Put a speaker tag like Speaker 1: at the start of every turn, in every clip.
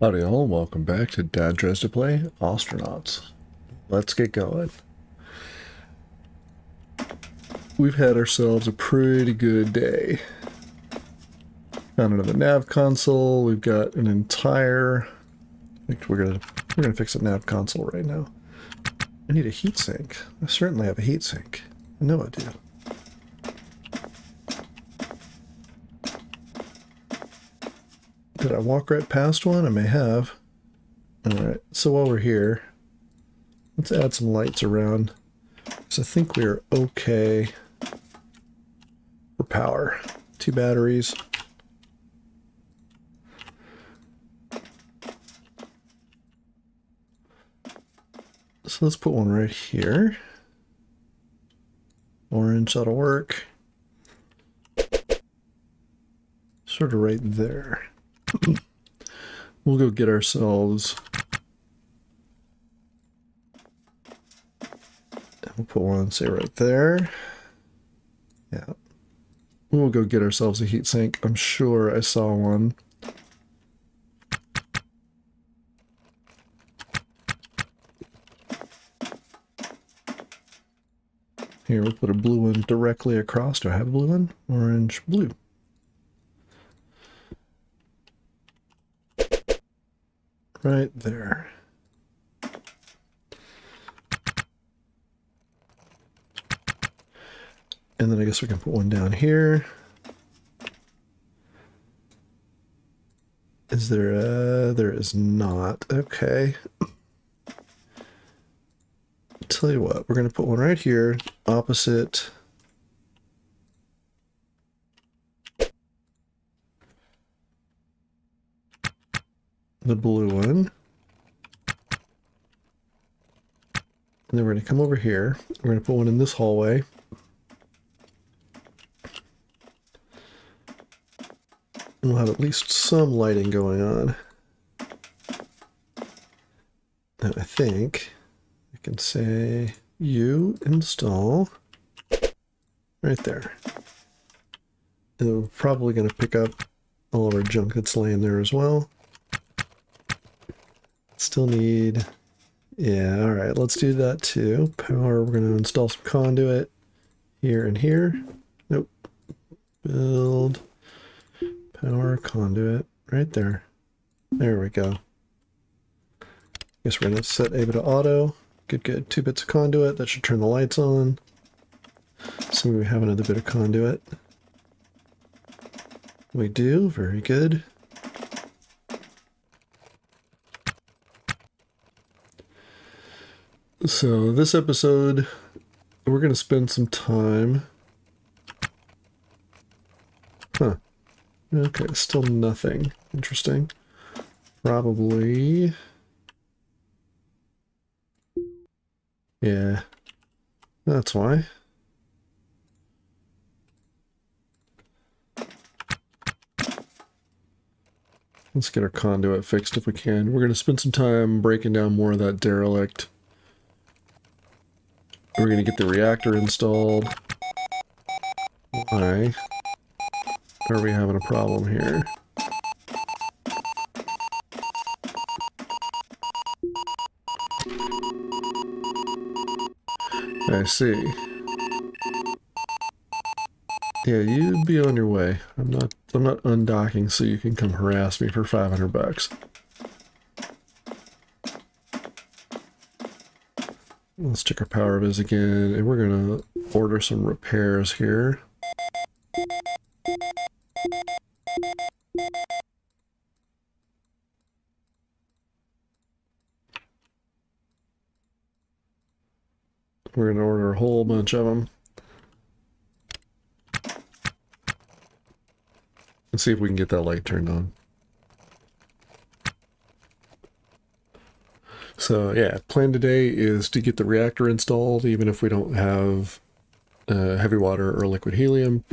Speaker 1: Howdy all, and welcome back to Dad Tries to Play Ostranauts. Let's get going. We've had ourselves a pretty good day. Found another nav console. We've got an entire... I think we're gonna fix a nav console right now. I need a heatsink. I certainly have a heatsink. I know I do. Did I walk right past one? I may have. Alright, so while we're here, let's add some lights around. Because I think we are okay for power. 2 batteries. So let's put one right here. Orange, that'll work. Sort of right there. We'll go get ourselves... We'll put one, say, right there. Yeah. We'll go get ourselves a heatsink. I'm sure I saw one. Here, we'll put a blue one directly across. Do I have a blue one? Orange, blue. Right there. And then I guess we can put one down here. Is there a... There is not. Okay. Tell you what, we're going to put one right here, opposite... the blue one. And then we're going to come over here. We're going to put one in this hallway. And we'll have at least some lighting going on. Now I think I can say you install right there. And we're probably going to pick up all of our junk that's laying there as well. Still need, yeah, all right, let's do that too. Power, we're going to install some conduit here and here. Nope. Build, power, conduit, right there. There we go. Guess we're going to set ABA to auto. Good. 2 bits of conduit, that should turn the lights on. So we have another bit of conduit. We do, very good. So this episode, we're going to spend some time... Huh. Okay, still nothing. Interesting. Probably... Yeah. That's why. Let's get our conduit fixed if we can. We're going to spend some time breaking down more of that derelict. We're going to get the reactor installed. Why are we having a problem here? I see. Yeah, you be on your way. I'm not undocking so you can come harass me for 500 bucks. Let's check our power viz again, and we're gonna order some repairs here. We're gonna order a whole bunch of them. Let's see if we can get that light turned on. So yeah, plan today is to get the reactor installed, even if we don't have heavy water or liquid helium.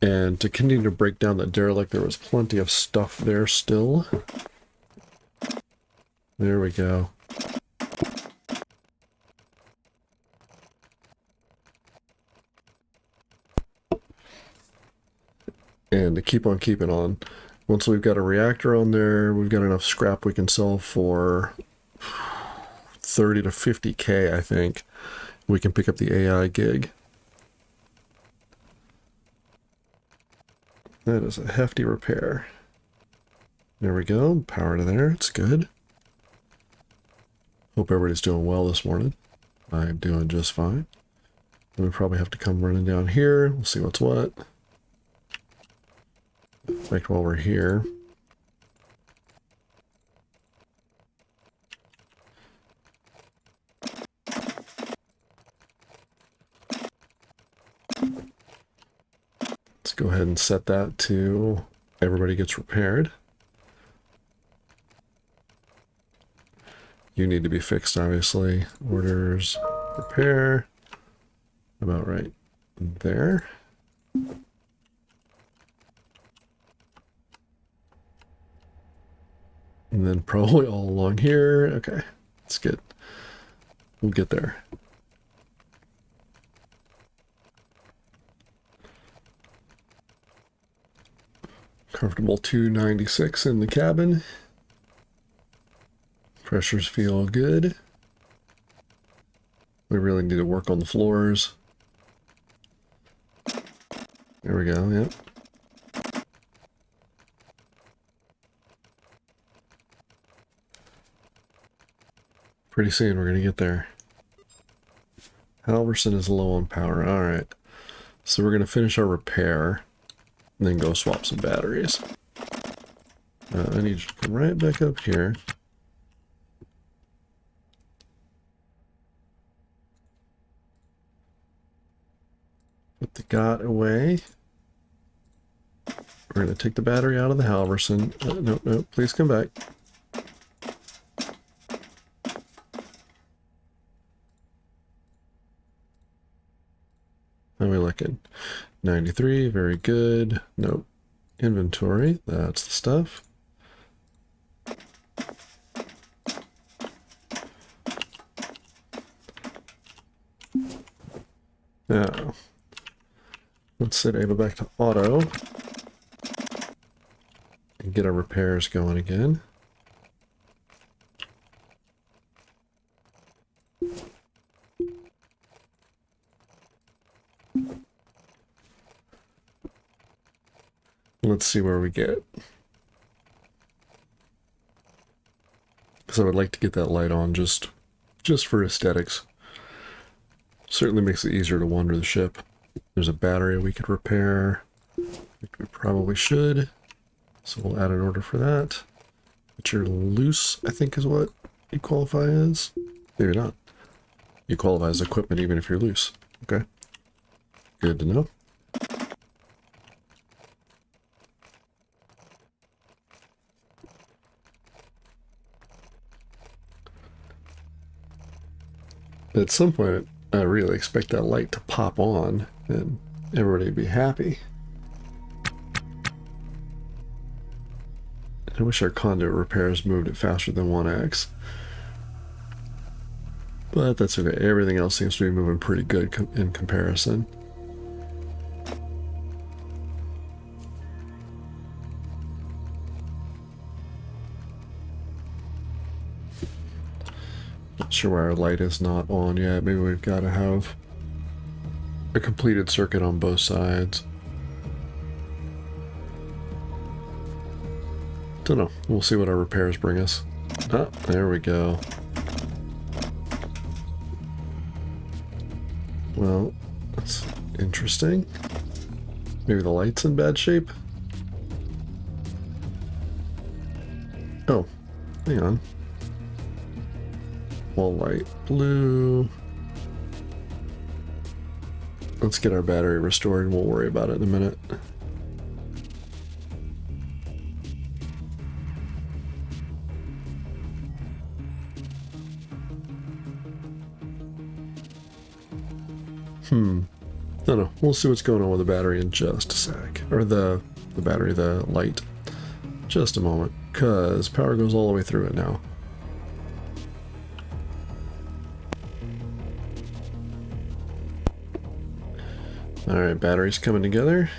Speaker 1: And to continue to break down that derelict, there was plenty of stuff there still. There we go. And to keep on keeping on. Once we've got a reactor on there, we've got enough scrap we can sell for 30 to 50K, I think. We can pick up the AI gig. That is a hefty repair. There we go. Power to there. It's good. Hope everybody's doing well this morning. I'm doing just fine. We probably have to come running down here. We'll see what's what. In fact, while we're here, let's go ahead and set that to everybody gets repaired. You need to be fixed, obviously. Orders, repair. About right there. And then probably all along here. Okay, that's good. We'll get there. Comfortable 296 in the cabin. Pressures feel good. We really need to work on the floors. There we go, yep. Pretty soon we're going to get there. Halverson is low on power. Alright. So we're going to finish our repair and then go swap some batteries. I need you to come right back up here. Put the GOT away. We're going to take the battery out of the Halverson. No, please come back. How are we looking? 93, very good. Nope. Inventory, that's the stuff. Now, let's set Ava back to auto and get our repairs going again. Let's see where we get. Because I would like to get that light on just for aesthetics. Certainly makes it easier to wander the ship. There's a battery we could repair. I think we probably should. So we'll add an order for that. But you're loose, I think is what you qualify as. Maybe not. You qualify as equipment even if you're loose. Okay. Good to know. At some point, I really expect that light to pop on and everybody be happy. I wish our conduit repairs moved it faster than 1x. But that's okay. Everything else seems to be moving pretty good in comparison. Not sure why our light is not on yet. Maybe we've got to have a completed circuit on both sides. Don't know. We'll see what our repairs bring us. Ah, there we go. Well, that's interesting. Maybe the light's in bad shape? Oh, hang on. Wall light blue. Let's get our battery restored and we'll worry about it in a minute. No, no. We'll see what's going on with the battery in just a sec. Or the battery, the light. Just a moment. Because power goes all the way through it now. Alright, batteries coming together.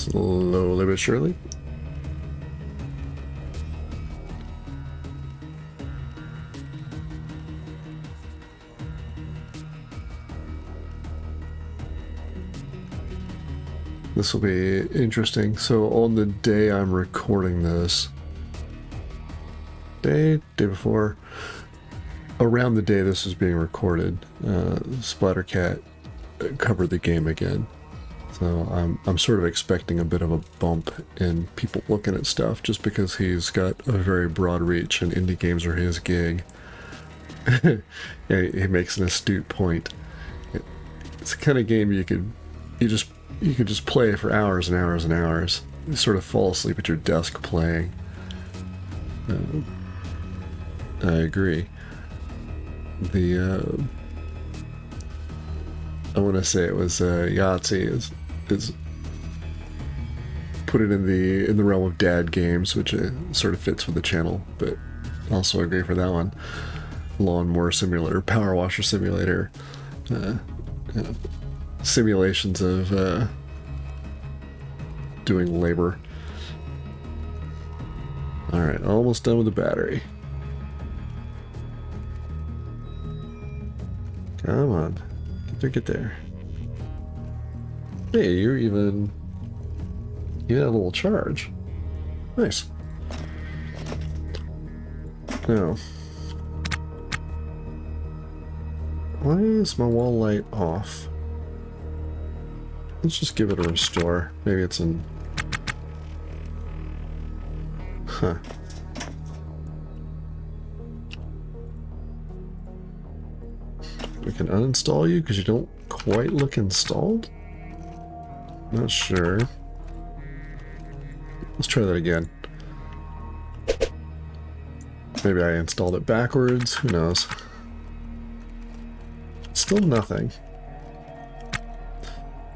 Speaker 1: Slowly but surely. This will be interesting. So on the day I'm recording this, day before, around the day this is being recorded, Splattercat covered the game again. So I'm sort of expecting a bit of a bump in people looking at stuff just because he's got a very broad reach and indie games are his gig. He makes an astute point. It's the kind of game you could just play for hours and hours and hours. You sort of fall asleep at your desk playing. I agree. I want to say it was Yahtzee is put it in the realm of dad games, which sort of fits with the channel, but also agree for that one. Lawnmower Simulator, Power Washer Simulator, simulations of doing labor. Alright, almost done with the battery. Come on. Get there. Hey, you had a little charge. Nice. Now, why is my wall light off? Let's just give it a restore. Maybe it's in... Huh. We can uninstall you because you don't quite look installed? Not sure. Let's try that again. Maybe I installed it backwards. Who knows? Still nothing.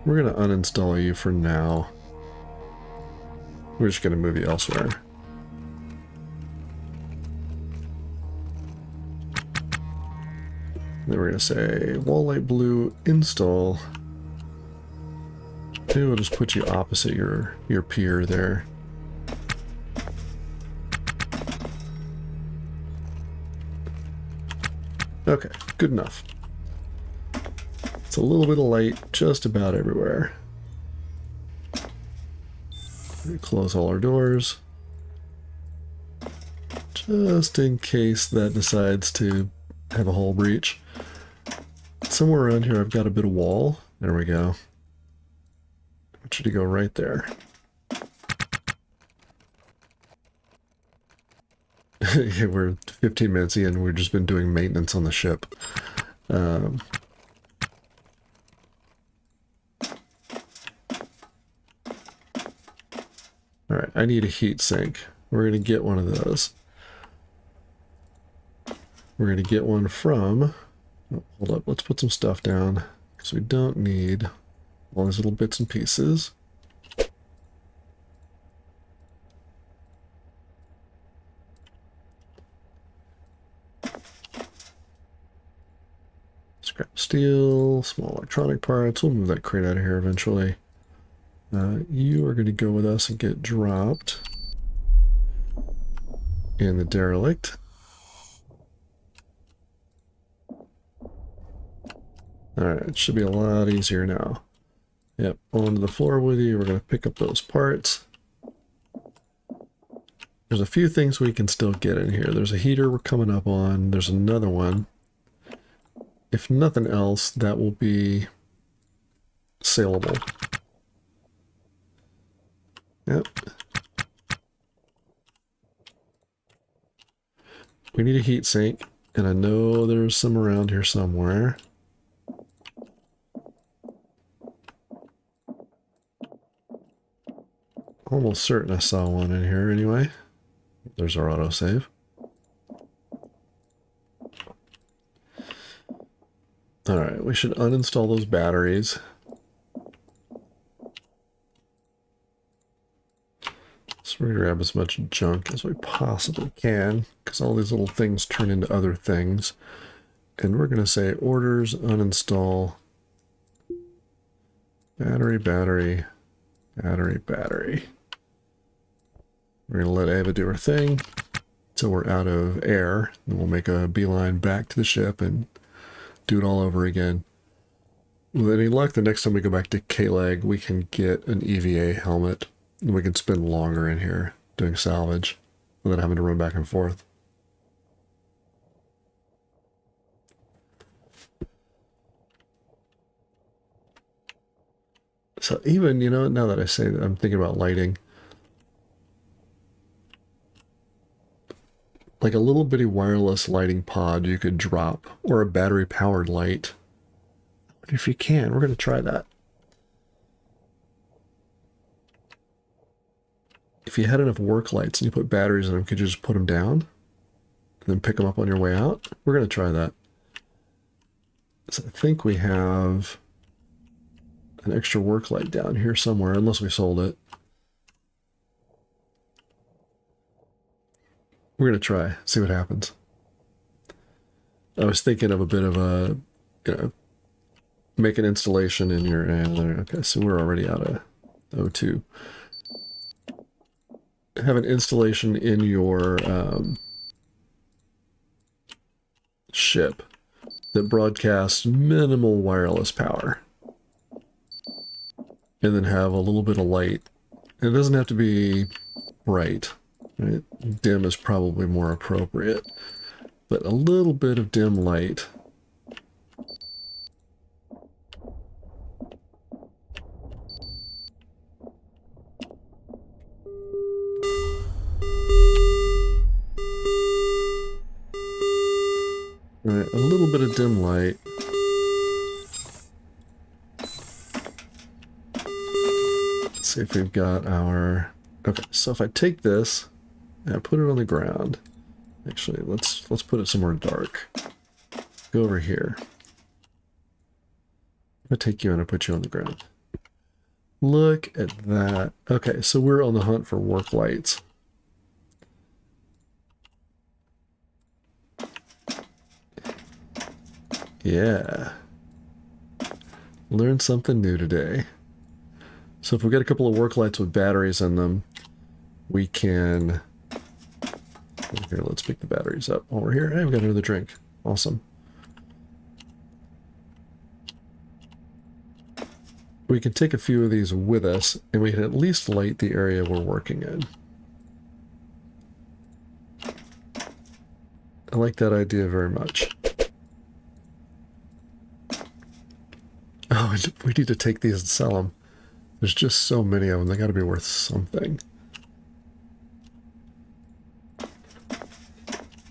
Speaker 1: We're going to uninstall you for now. We're just going to move you elsewhere. Then we're going to say wall light blue install. Maybe we'll just put you opposite your peer there. Okay, good enough. It's a little bit of light just about everywhere. Close all our doors. Just in case that decides to have a hole breach. Somewhere around here I've got a bit of wall. There we go. I want you to go right there. Yeah, we're 15 minutes in, we've just been doing maintenance on the ship. Alright, I need a heat sink. We're going to get one of those. We're going to get one from... Oh, hold up, let's put some stuff down, because we don't need all these little bits and pieces. Scrap steel, small electronic parts. We'll move that crate out of here eventually. You are going to go with us and get dropped in the derelict. Alright, it should be a lot easier now. Yep, onto the floor with you. We're going to pick up those parts. There's a few things we can still get in here. There's a heater we're coming up on. There's another one. If nothing else, that will be saleable. Yep. We need a heat sink, and I know there's some around here somewhere. Almost certain I saw one in here anyway. There's our autosave. Alright, we should uninstall those batteries. So we're going to grab as much junk as we possibly can, because all these little things turn into other things. And we're going to say orders, uninstall, battery, Battery, battery. We're going to let Ava do her thing until we're out of air. And we'll make a beeline back to the ship and do it all over again. With any luck, the next time we go back to K-Leg, we can get an EVA helmet. And we can spend longer in here doing salvage without having to run back and forth. So even, you know, now that I say that, I'm thinking about lighting. Like a little bitty wireless lighting pod you could drop, or a battery-powered light. I wonder if you can. We're going to try that. If you had enough work lights and you put batteries in them, could you just put them down? And then pick them up on your way out? We're going to try that. So I think we have an extra work light down here somewhere, unless we sold it. We're going to try, see what happens. I was thinking of a bit of a, you know, make an installation in your, okay, so we're already out of O2. Have an installation in your ship that broadcasts minimal wireless power. And then have a little bit of light. It doesn't have to be bright. Right? Dim is probably more appropriate. But a little bit of dim light. Right, a little bit of dim light. Let's see if we've got our... Okay, so if I take this and I put it on the ground, actually, let's put it somewhere dark. Go over here. I'll take you and I'll put you on the ground. Look at that. Okay, so we're on the hunt for work lights. Yeah. Learned something new today. So if we get a couple of work lights with batteries in them, we can... Here, let's pick the batteries up while we're here. Hey, we've got another drink. Awesome. We can take a few of these with us, and we can at least light the area we're working in. I like that idea very much. Oh, we need to take these and sell them. There's just so many of them. They got to be worth something.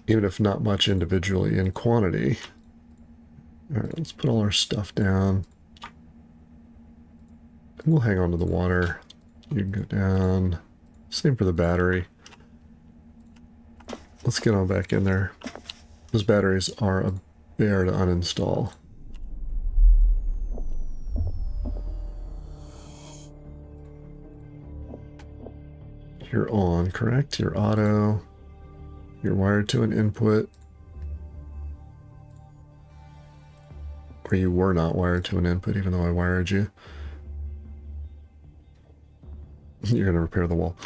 Speaker 1: Even if not much individually in quantity. All right, let's put all our stuff down. And we'll hang on to the water. You can go down. Same for the battery. Let's get on back in there. Those batteries are a bear to uninstall. You're on, correct? You're auto. You're wired to an input. Or you were not wired to an input, even though I wired you. You're going to repair the wall.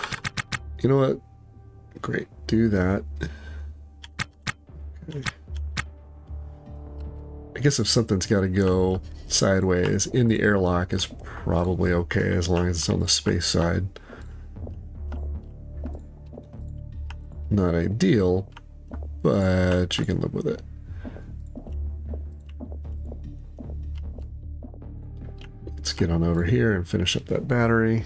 Speaker 1: You know what? Great. Do that. Okay. I guess if something's got to go sideways, in the airlock is probably okay as long as it's on the space side. Not ideal, but you can live with it. Let's get on over here and finish up that battery.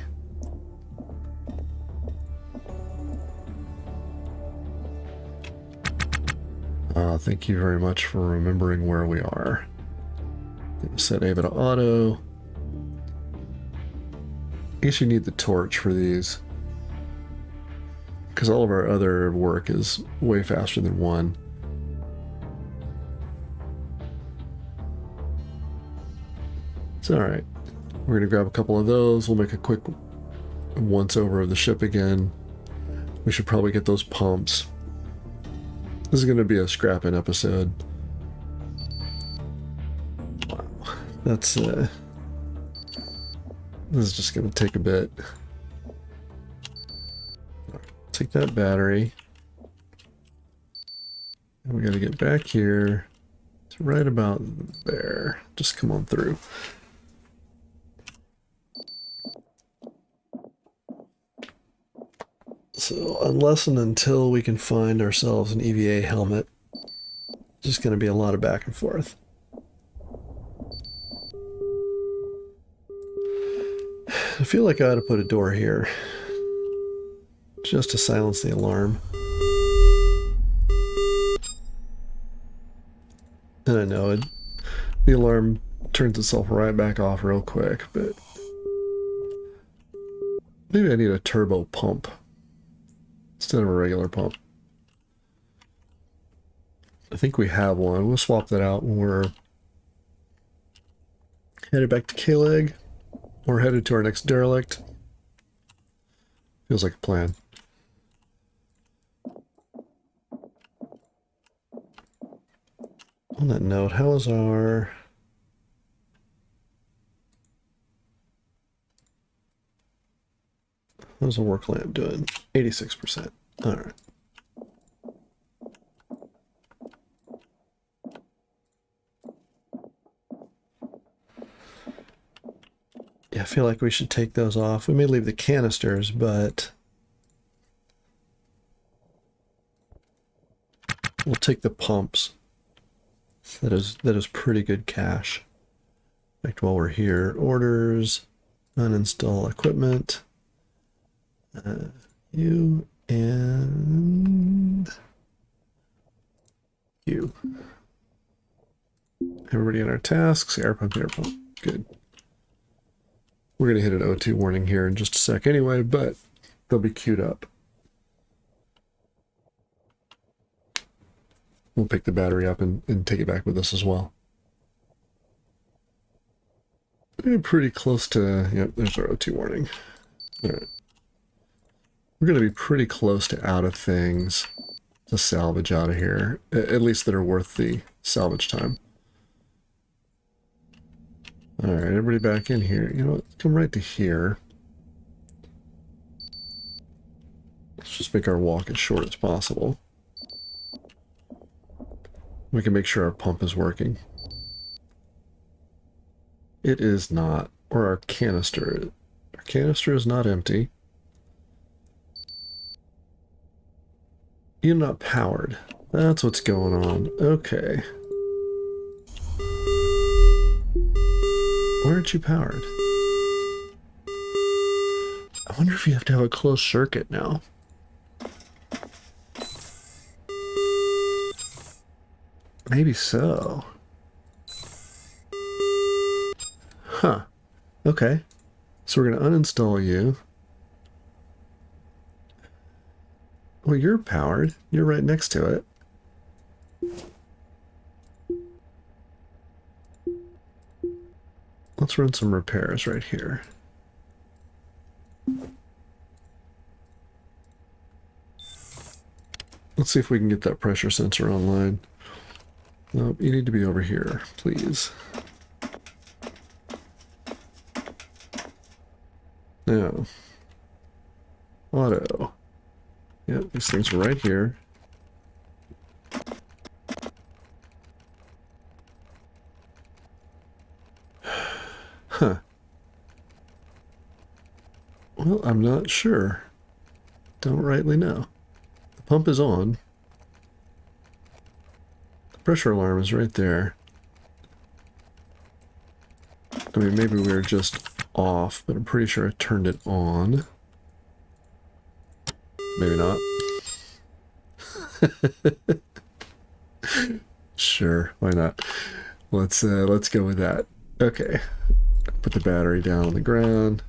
Speaker 1: Thank you very much for remembering where we are. Set Ava to auto. I guess you need the torch for these, because all of our other work is way faster than one. It's alright. We're going to grab a couple of those. We'll make a quick once-over of the ship again. We should probably get those pumps. This is going to be a scrapping episode. Wow. That's This is just going to take a bit. Take that battery. And we got to get back here to right about there. Just come on through. So unless and until we can find ourselves an EVA helmet, it's just going to be a lot of back and forth. I feel like I ought to put a door here, just to silence the alarm. And I know the alarm turns itself right back off real quick, but maybe I need a turbo pump instead of a regular pump. I think we have one. We'll swap that out when we're headed back to K-Leg. We're headed to our next derelict. Feels like a plan. On that note, how's our work lamp doing? 86%. All right. Yeah, I feel like we should take those off. We may leave the canisters, but we'll take the pumps. That is pretty good cash. In fact, while we're here, orders, uninstall equipment. You and you. Everybody in our tasks. Air pump, air pump. Good. We're going to hit an O2 warning here in just a sec anyway, but they'll be queued up. We'll pick the battery up and take it back with us as well. We're pretty close to... Yep, there's our O2 warning. All right. We're going to be pretty close to out of things to salvage out of here. At least that are worth the salvage time. Alright, everybody back in here. You know what? Come right to here. Let's just make our walk as short as possible. We can make sure our pump is working. It is not. Or our canister. Our canister is not empty. You're not powered. That's what's going on. Okay. Why aren't you powered? I wonder if you have to have a closed circuit now. Maybe so. Huh. Okay. So we're going to uninstall you. Well, you're powered. You're right next to it. Let's run some repairs right here. Let's see if we can get that pressure sensor online. Nope, you need to be over here, please. Now, auto. Yep, these things are right here. Huh. Well, I'm not sure. Don't rightly know. The pump is on. The pressure alarm is right there. I mean, maybe we were just off, but I'm pretty sure I turned it on. Maybe not. Sure, why not? Let's go with that. Okay. Put the battery down on the ground.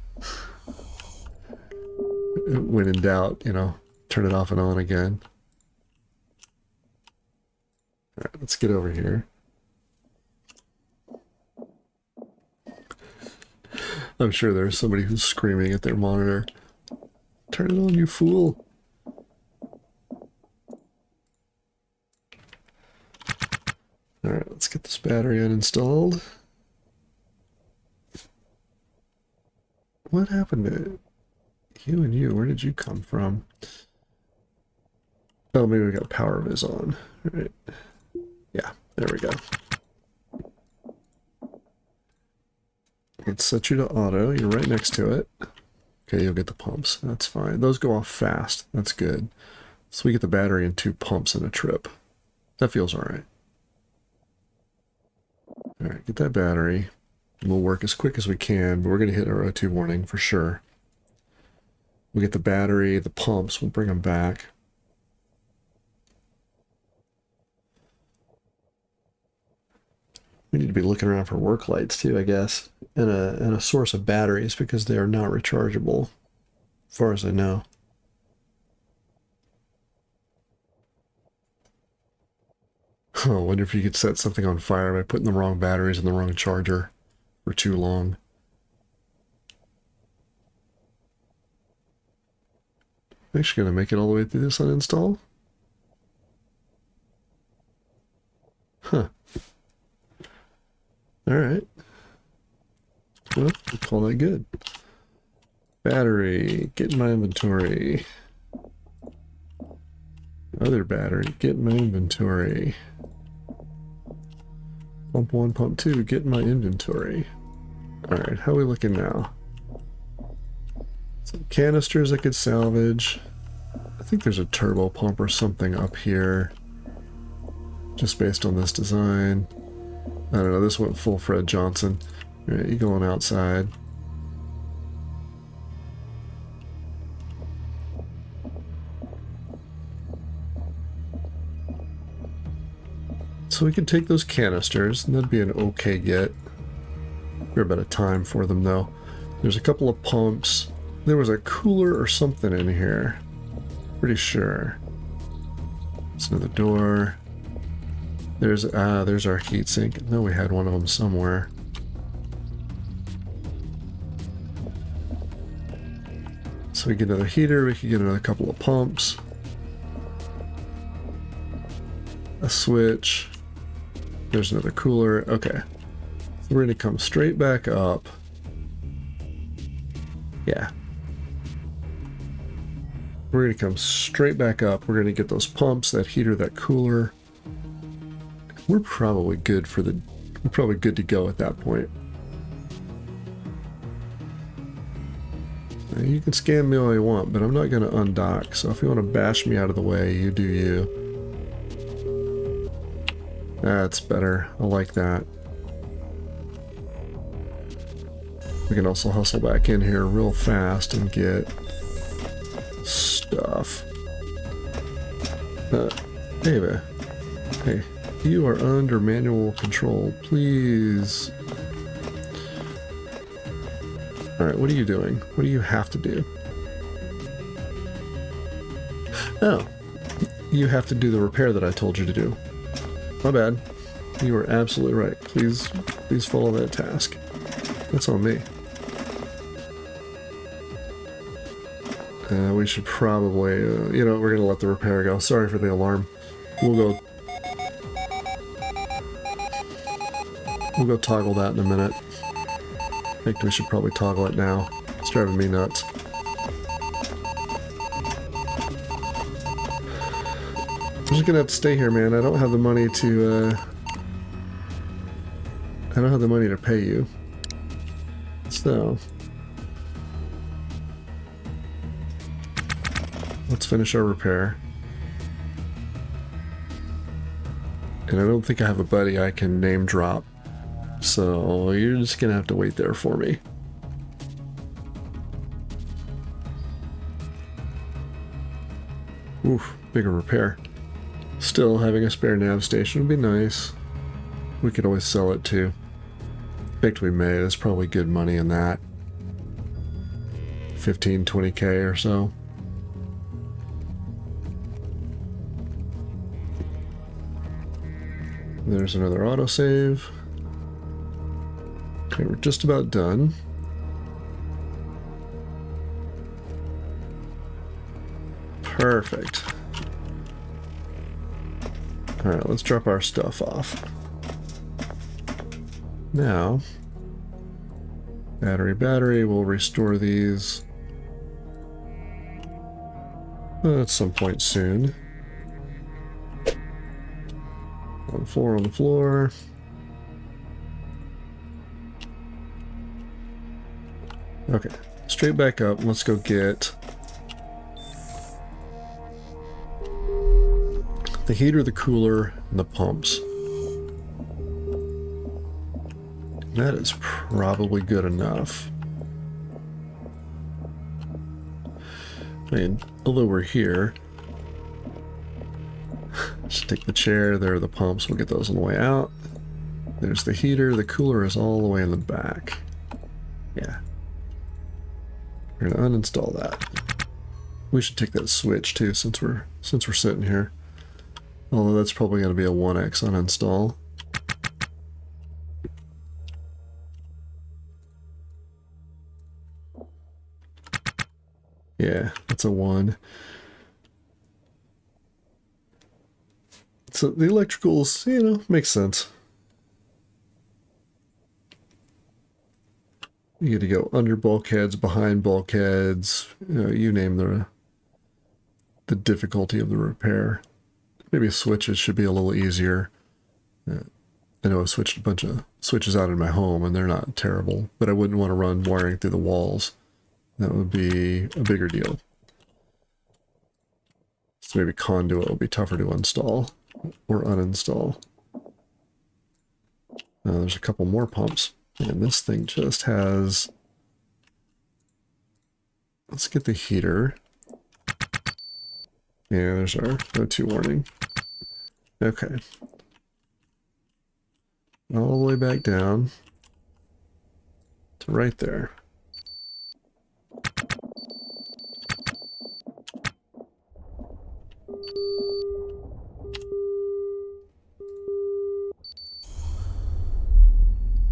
Speaker 1: When in doubt, you know, turn it off and on again. All right, let's get over here. I'm sure there's somebody who's screaming at their monitor. Turn it on, you fool. All right, let's get this battery uninstalled. what happened to you and you? Where did you come from? Oh, maybe we got power vis on. All right. Yeah, there we go. Let's set you to auto. You're right next to it. Okay, you'll get the pumps. That's fine. Those go off fast. That's good. So we get the battery and 2 pumps in a trip. That feels all right. All right, get that battery. We'll work as quick as we can, but we're going to hit our O2 warning for sure. We'll get the battery, the pumps. We'll bring them back. We need to be looking around for work lights too, I guess, and a source of batteries because they are not rechargeable, as far as I know. Oh, I wonder if you could set something on fire by putting the wrong batteries in the wrong charger for too long. I'm actually going to make it all the way through this uninstall. Huh. Alright. Well, we'll call that good. Battery, get in my inventory. Other battery, get in my inventory. Pump 1, pump 2, get in my inventory. Alright, how are we looking now? Some canisters I could salvage. I think there's a turbo pump or something up here. Just based on this design. I don't know, this went full Fred Johnson. Alright, you going outside. So we can take those canisters, and that'd be an okay get. We're about a time for them though. There's a couple of pumps. There was a cooler or something in here. Pretty sure. There's another door. There's our heatsink. I know we had one of them somewhere. So we get another heater, we can get another couple of pumps. A switch. There's another cooler. Okay. So we're going to come straight back up. Yeah. We're going to come straight back up. We're going to get those pumps, that heater, that cooler. We're probably good for the... We're probably good to go at that point. Now, you can scan me all you want, but I'm not going to undock. So if you want to bash me out of the way, you do you. That's better. I like that. We can also hustle back in here real fast and get stuff. Hey, hey, you are under manual control. Please. Alright, what are you doing? What do you have to do? Oh, you have to do the repair that I told you to do. My bad. You are absolutely right. Please follow that task. That's on me. We should probably, you know, we're going to let the repair go. Sorry for the alarm. We'll go toggle that in a minute. I think we should probably toggle it now. It's driving me nuts. I'm just going to have to stay here, man. I don't have the money to, I don't have the money to pay you. So... let's finish our repair. And I don't think I have a buddy I can name drop. So you're just gonna have to wait there for me. Oof, bigger repair. Still, having a spare nav station would be nice. We could always sell it too. In fact, we may. There's probably good money in that. 15, 20k or so. There's another autosave. Okay, we're just about done. Perfect. Alright, let's drop our stuff off. Now, Battery, we'll restore these at some point soon. On the floor. Okay, straight back up. Let's go get the heater, the cooler, and the pumps. That is probably good enough. I mean, although we're here, just take the chair, there are the pumps, we'll get those on the way out. There's the heater, the cooler is all the way in the back. Yeah. We're gonna uninstall that. We should take that switch too, since we're sitting here. Although that's probably gonna be a 1x uninstall. Yeah, that's a 1. So the electricals, you know, makes sense. You get to go under bulkheads, behind bulkheads, you know, you name the difficulty of the repair. Maybe switches should be a little easier. I know I've switched a bunch of switches out in my home and they're not terrible, but I wouldn't want to run wiring through the walls. That would be a bigger deal. So maybe Conduit will be tougher to install or uninstall. There's a couple more pumps. And this thing just has... Let's get the heater. Yeah, there's our O2 warning. Okay. All the way back down to right there.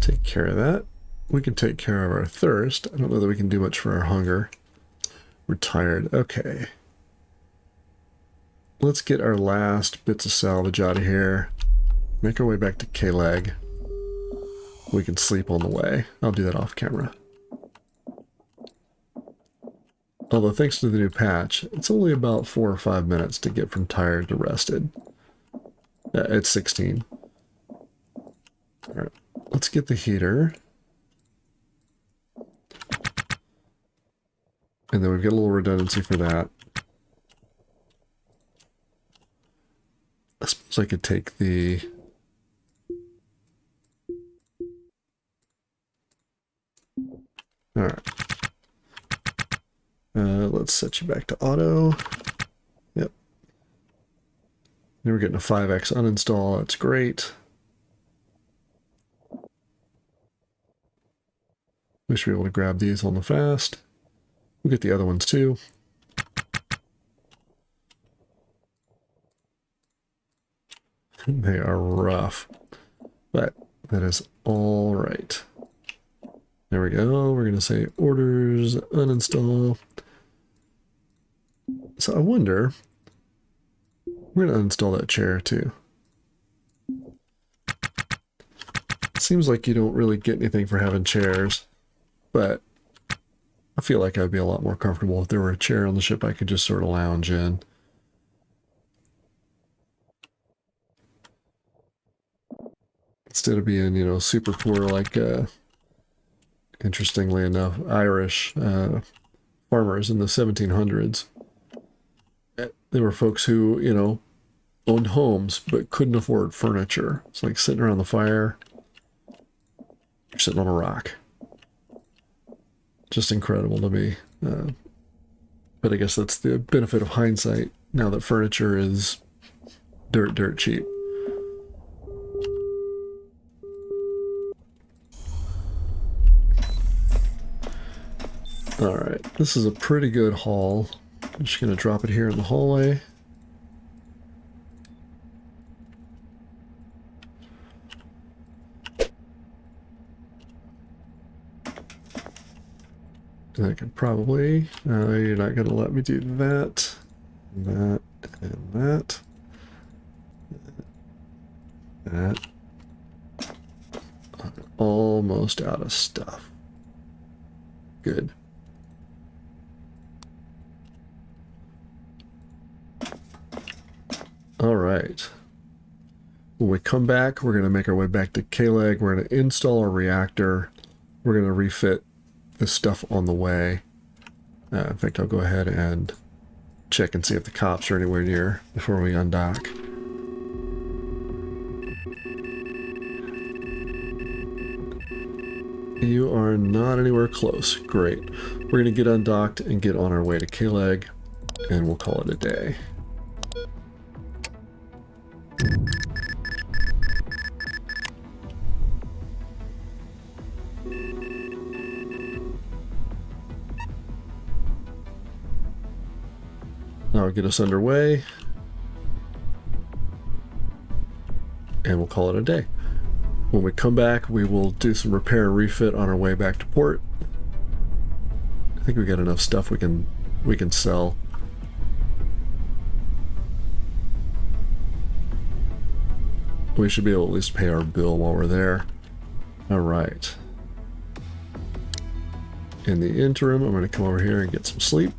Speaker 1: Take care of that. We can take care of our thirst. I don't know that we can do much for our hunger. We're tired. Okay. Let's get our last bits of salvage out of here. Make our way back to K-Lag. We can sleep on the way. I'll do that off camera. Although thanks to the new patch, it's only about 4 or 5 minutes to get from tired to rested. It's 16. Alright, let's get the heater. And then we've got a little redundancy for that. I suppose I could take the... Alright. Let's set you back to auto. Yep. Now we're getting a 5x uninstall. That's great. We should be able to grab these on the fast. We'll get the other ones too. They are rough, but that is all right. There we go. We're going to say orders, uninstall. So I wonder, we're going to uninstall that chair too. It seems like you don't really get anything for having chairs, but I feel like I'd be a lot more comfortable if there were a chair on the ship I could just sort of lounge in. Instead of being, you know, super poor like, interestingly enough, Irish farmers in the 1700s. There were folks who, you know, owned homes but couldn't afford furniture. It's like sitting around the fire. You're sitting on a rock. Just incredible to me. But I guess that's the benefit of hindsight now that furniture is dirt cheap. Alright, this is a pretty good haul. I'm just going to drop it here in the hallway. And I can probably... you're not going to let me do that, and that, and that. That. I'm almost out of stuff. Good. All right. When we come back, we're going to make our way back to K-Leg. We're going to install our reactor. We're going to refit the stuff on the way. In fact, I'll go ahead and check and see if the cops are anywhere near before we undock. You are not anywhere close. Great. We're going to get undocked and get on our way to K-Leg, and we'll call it a day. That'll get us underway, and we'll call it a day. When we come back, we will do some repair and refit on our way back to port. I think we got enough stuff we can sell. We should be able to at least pay our bill while we're there. All right. In the interim, I'm going to come over here and get some sleep.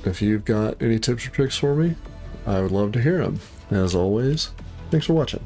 Speaker 1: If you've got any tips or tricks for me, I would love to hear them. As always, thanks for watching.